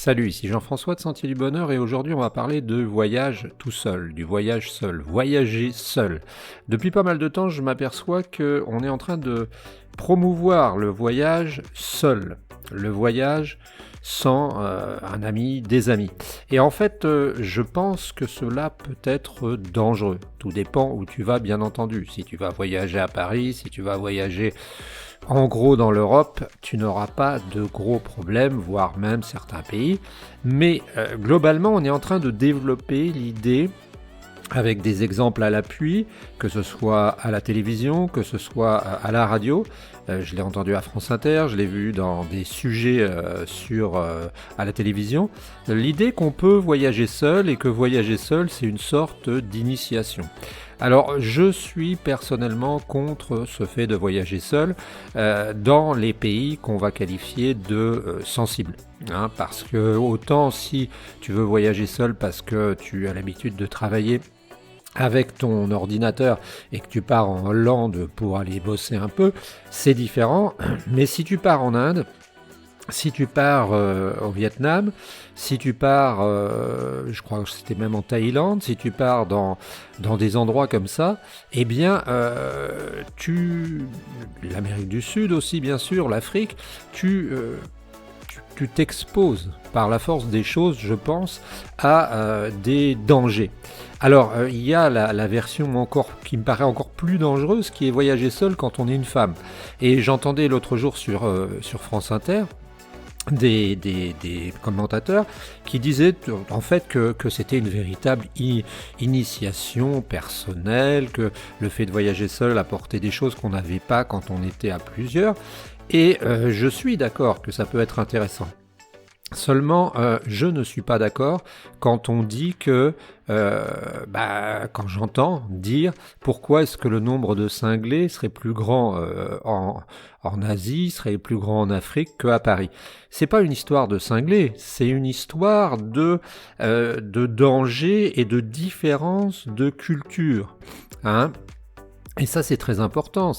Salut, ici Jean-François de Sentier du Bonheur et aujourd'hui on va parler de voyage tout seul, du voyage seul, voyager seul. Depuis pas mal de temps je m'aperçois qu'on est en train de promouvoir le voyage seul, le voyage sans un ami, des amis. Et en fait je pense que cela peut être dangereux, tout dépend où tu vas bien entendu. Si tu vas voyager à Paris, si tu vas voyager en gros, dans l'Europe, tu n'auras pas de gros problèmes, voire même certains pays. Mais globalement, on est en train de développer l'idée, avec des exemples à l'appui, que ce soit à la télévision, que ce soit à la radio. Je l'ai entendu à France Inter, je l'ai vu dans des sujets à la télévision. L'idée qu'on peut voyager seul et que voyager seul, c'est une sorte d'initiation. Alors, je suis personnellement contre ce fait de voyager seul dans les pays qu'on va qualifier de sensibles. Parce que autant si tu veux voyager seul parce que tu as l'habitude de travailler avec ton ordinateur et que tu pars en Hollande pour aller bosser un peu, c'est différent. Mais si tu pars en Inde, si tu pars au Vietnam, si tu pars, je crois que c'était même en Thaïlande, si tu pars dans des endroits comme ça, eh bien, l'Amérique du Sud aussi bien sûr, l'Afrique, tu t'exposes par la force des choses, je pense, à des dangers. Alors, il y a la version qui me paraît encore plus dangereuse, qui est voyager seul quand on est une femme. Et j'entendais l'autre jour sur France Inter, des commentateurs qui disaient en fait que c'était une véritable initiation personnelle, que le fait de voyager seul apportait des choses qu'on n'avait pas quand on était à plusieurs. Et je suis d'accord que ça peut être intéressant. Seulement, je ne suis pas d'accord quand on dit que, quand j'entends dire pourquoi est-ce que le nombre de cinglés serait plus grand en Asie, serait plus grand en Afrique qu'à Paris. C'est pas une histoire de cinglés, c'est une histoire de danger et de différence de culture. Et ça, c'est très important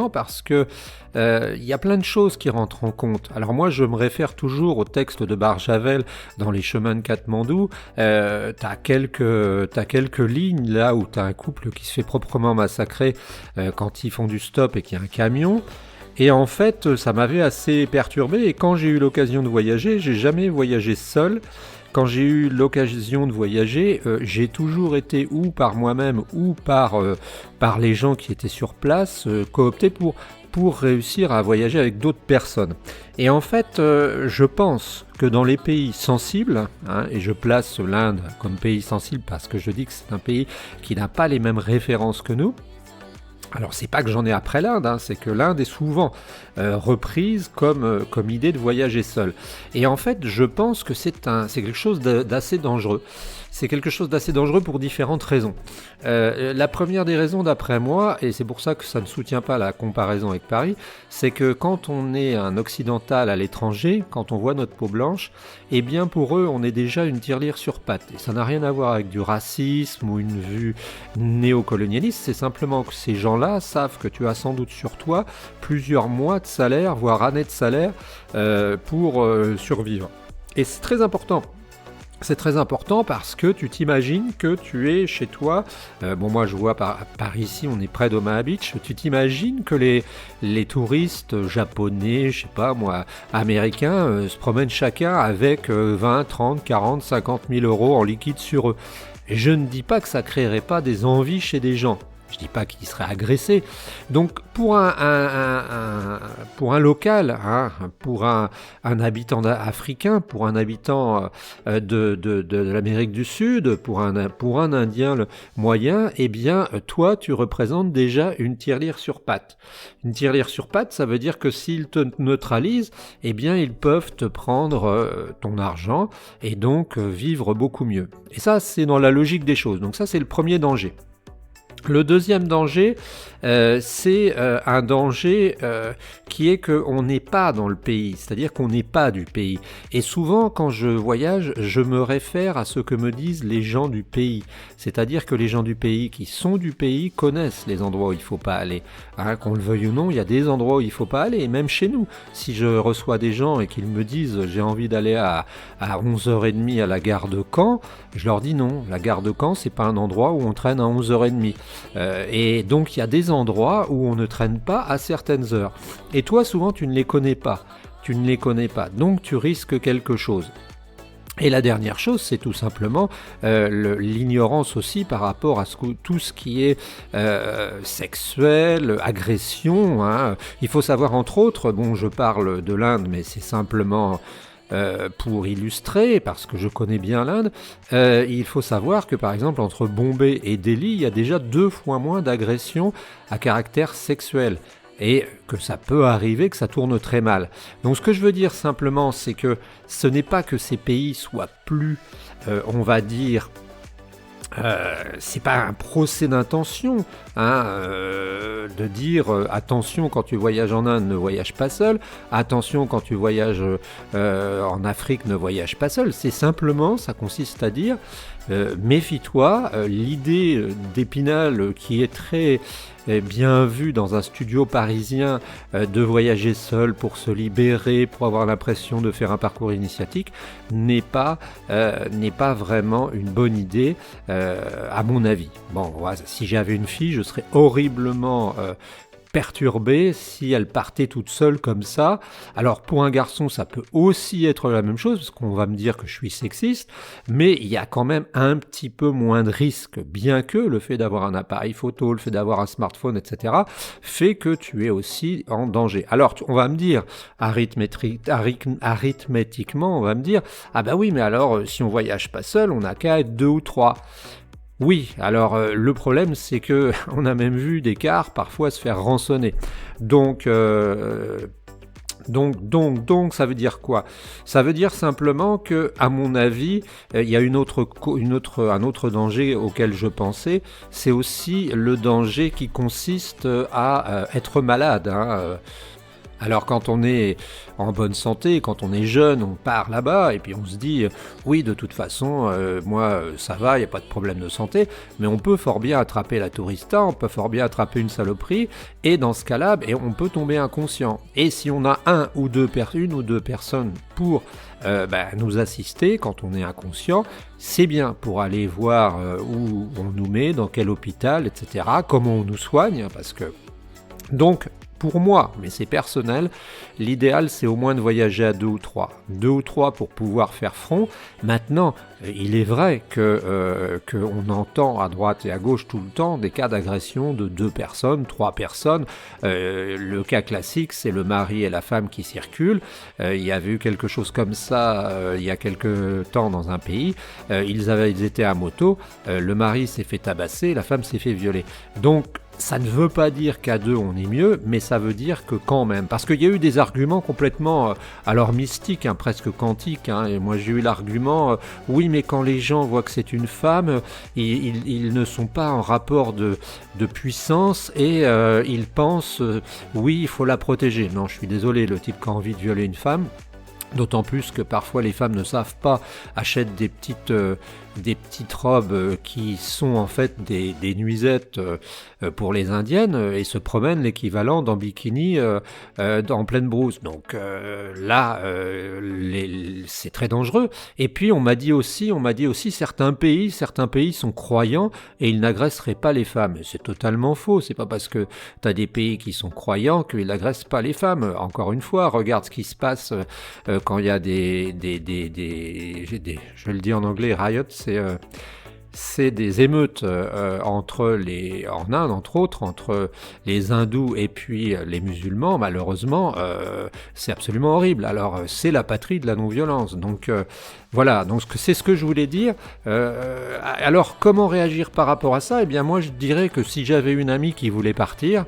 parce que y a plein de choses qui rentrent en compte. Alors moi, je me réfère toujours au texte de Barjavel dans Les Chemins de Katmandou. T'as quelques lignes là où t'as un couple qui se fait proprement massacrer quand ils font du stop et qu'il y a un camion. Et en fait, ça m'avait assez perturbé. Et quand j'ai eu l'occasion de voyager, j'ai jamais voyagé seul. Quand j'ai eu l'occasion de voyager, j'ai toujours été ou par moi-même ou par les gens qui étaient sur place, coopté pour réussir à voyager avec d'autres personnes. Et en fait, je pense que dans les pays sensibles, et je place l'Inde comme pays sensible parce que je dis que c'est un pays qui n'a pas les mêmes références que nous. Alors c'est pas que j'en ai après l'Inde, c'est que l'Inde est souvent reprise comme idée de voyager seul. Et en fait, je pense que c'est quelque chose d'assez dangereux. C'est quelque chose d'assez dangereux pour différentes raisons. La première des raisons d'après moi, et c'est pour ça que ça ne soutient pas la comparaison avec Paris, c'est que quand on est un occidental à l'étranger, quand on voit notre peau blanche, eh bien pour eux on est déjà une tirelire sur pattes. Et ça n'a rien à voir avec du racisme ou une vue néocolonialiste, c'est simplement que ces gens-là savent que tu as sans doute sur toi plusieurs mois de salaire, voire années de salaire pour survivre. Et c'est très important. C'est très important parce que tu t'imagines que tu es chez toi. Moi je vois par ici, on est près d'Omaha Beach. Tu t'imagines que les touristes japonais, je sais pas moi, américains, se promènent chacun avec 20, 30, 40, 50 000 euros en liquide sur eux. Et je ne dis pas que ça créerait pas des envies chez des gens. Je dis pas qu'ils seraient agressés. Donc pour un local, pour un habitant africain, pour un habitant de l'Amérique du Sud, pour un Indien moyen, eh bien toi tu représentes déjà une tirelire sur pattes. Une tirelire sur pattes, ça veut dire que s'ils te neutralisent, eh bien ils peuvent te prendre ton argent et donc vivre beaucoup mieux. Et ça c'est dans la logique des choses. Donc ça c'est le premier danger. Le deuxième danger, c'est un danger qui est qu'on n'est pas dans le pays, c'est-à-dire qu'on n'est pas du pays. Et souvent, quand je voyage, je me réfère à ce que me disent les gens du pays. C'est-à-dire que les gens du pays qui sont du pays connaissent les endroits où il ne faut pas aller. Hein, qu'on le veuille ou non, il y a des endroits où il ne faut pas aller. Et même chez nous, si je reçois des gens et qu'ils me disent « j'ai envie d'aller à 11h30 à la gare de Caen », je leur dis non, la gare de Caen, c'est pas un endroit où on traîne à 11h30. Et donc il y a des endroits où on ne traîne pas à certaines heures. Et toi, souvent, tu ne les connais pas. Tu ne les connais pas. Donc tu risques quelque chose. Et la dernière chose, c'est tout simplement l'ignorance aussi par rapport à tout ce qui est sexuel, agression. Hein. Il faut savoir entre autres, bon, je parle de l'Inde, mais c'est simplement pour illustrer, parce que je connais bien l'Inde, il faut savoir que par exemple entre Bombay et Delhi, il y a déjà 2 fois moins d'agressions à caractère sexuel. Et que ça peut arriver que ça tourne très mal. Donc ce que je veux dire simplement, c'est que ce n'est pas que ces pays soient plus, on va dire, c'est pas un procès d'intention, hein, de dire attention quand tu voyages en Inde, ne voyage pas seul, attention quand tu voyages en Afrique, ne voyage pas seul. C'est simplement, ça consiste à dire méfie-toi. L'idée d'Épinal qui est très bien vue dans un studio parisien de voyager seul pour se libérer, pour avoir l'impression de faire un parcours initiatique, n'est pas vraiment une bonne idée à mon avis. Bon, voilà, si j'avais une fille, je serais horriblement perturbée si elle partait toute seule comme ça. Alors pour un garçon, ça peut aussi être la même chose, parce qu'on va me dire que je suis sexiste, mais il y a quand même un petit peu moins de risque, bien que le fait d'avoir un appareil photo, le fait d'avoir un smartphone, etc., fait que tu es aussi en danger. Alors on va me dire, arithmétiquement, on va me dire, ah bah oui, mais alors si on voyage pas seul, on n'a qu'à être 2 ou 3. Oui, alors le problème c'est que on a même vu des cars parfois se faire rançonner. Donc ça veut dire quoi? Ça veut dire simplement que, à mon avis, il y a un autre danger auquel je pensais, c'est aussi le danger qui consiste à être malade. Hein. Alors quand on est en bonne santé, quand on est jeune, on part là-bas et puis on se dit oui, de toute façon, moi ça va, il n'y a pas de problème de santé, mais on peut fort bien attraper la tourista, on peut fort bien attraper une saloperie, et dans ce cas-là, on peut tomber inconscient. Et si on a une ou deux personnes pour nous assister quand on est inconscient, c'est bien pour aller voir où on nous met, dans quel hôpital, etc., comment on nous soigne, parce que donc pour moi, mais c'est personnel, l'idéal c'est au moins de voyager à 2 ou 3. 2 ou 3 pour pouvoir faire front. Maintenant, il est vrai qu'on entend à droite et à gauche tout le temps des cas d'agression de 2 personnes, 3 personnes. Le cas classique, c'est le mari et la femme qui circulent. Il y avait eu quelque chose comme ça il y a quelques temps dans un pays. Ils étaient à moto, le mari s'est fait tabasser, la femme s'est fait violer. Donc, ça ne veut pas dire qu'à 2 on est mieux, mais ça veut dire que quand même, parce qu'il y a eu des arguments complètement, alors mystiques, hein, presque quantiques, hein, et moi j'ai eu l'argument, oui mais quand les gens voient que c'est une femme, ils ne sont pas en rapport de puissance et ils pensent, oui il faut la protéger. Non, je suis désolé, le type qui a envie de violer une femme, d'autant plus que parfois les femmes ne savent pas, achètent des petites robes qui sont en fait des nuisettes pour les indiennes et se promènent l'équivalent d'un bikini en pleine brousse. Donc là, c'est très dangereux. Et puis on m'a dit aussi certains pays sont croyants et ils n'agresseraient pas les femmes. C'est totalement faux. C'est pas parce que tu as des pays qui sont croyants qu'ils n'agressent pas les femmes. Encore une fois, regarde ce qui se passe quand il y a je le dis en anglais, riots, c'est des émeutes en Inde, entre autres, entre les hindous et puis les musulmans. Malheureusement, c'est absolument horrible. Alors, c'est la patrie de la non-violence. Donc, voilà, donc c'est ce que je voulais dire. Alors, comment réagir par rapport à ça? Eh bien, moi, je dirais que si j'avais une amie qui voulait partir,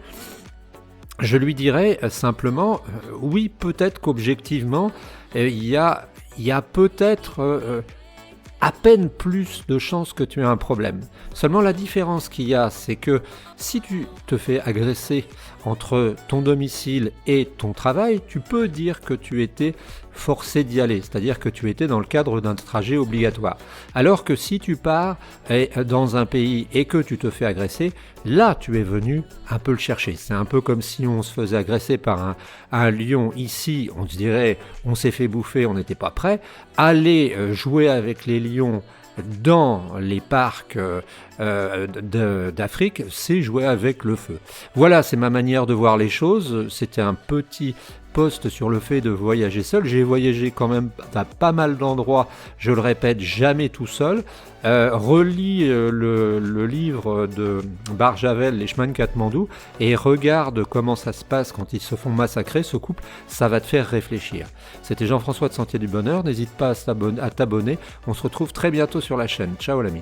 je lui dirais simplement, oui, peut-être qu'objectivement, il y a peut-être à peine plus de chances que tu aies un problème. Seulement la différence qu'il y a, c'est que si tu te fais agresser entre ton domicile et ton travail, tu peux dire que tu étais forcé d'y aller, c'est-à-dire que tu étais dans le cadre d'un trajet obligatoire. Alors que si tu pars dans un pays et que tu te fais agresser, là tu es venu un peu le chercher. C'est un peu comme si on se faisait agresser par un lion ici, on se dirait on s'est fait bouffer, on n'était pas prêt. Aller jouer avec les lions dans les parcs d'Afrique, c'est jouer avec le feu. Voilà, c'est ma manière de voir les choses. C'était un petit post sur le fait de voyager seul. J'ai voyagé quand même à pas mal d'endroits, je le répète, jamais tout seul. Relis le livre de Barjavel, Les chemins de Katmandou, et regarde comment ça se passe quand ils se font massacrer, ce couple, ça va te faire réfléchir. C'était Jean-François de Sentier du Bonheur, n'hésite pas à t'abonner, on se retrouve très bientôt sur la chaîne. Ciao l'ami.